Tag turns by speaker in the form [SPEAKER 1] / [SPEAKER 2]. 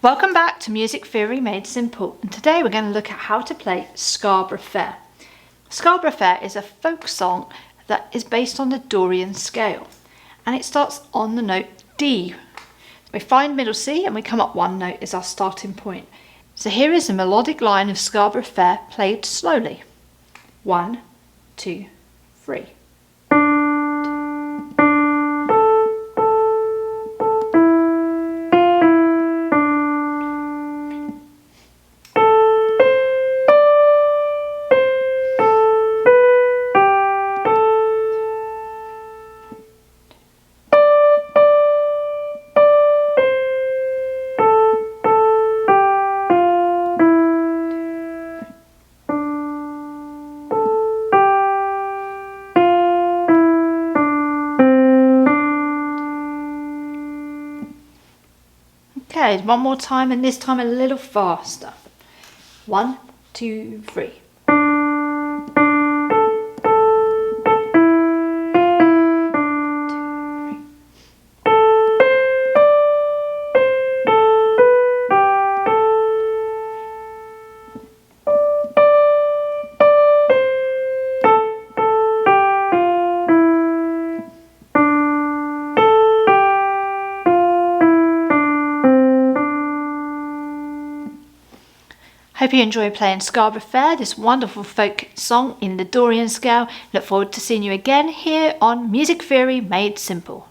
[SPEAKER 1] Welcome back to Music Theory Made Simple, and today we're going to look at how to play Scarborough Fair. Scarborough Fair is a folk song that is based on the Dorian scale, and it starts on the note D. We find middle C and we come up one note as our starting point. So here is a melodic line of Scarborough Fair played slowly. 1, 2, 3. Okay, one more time, and this time a little faster. 1, 2, 3. Hope you enjoy playing Scarborough Fair, this wonderful folk song in the Dorian scale. Look forward to seeing you again here on Music Theory Made Simple.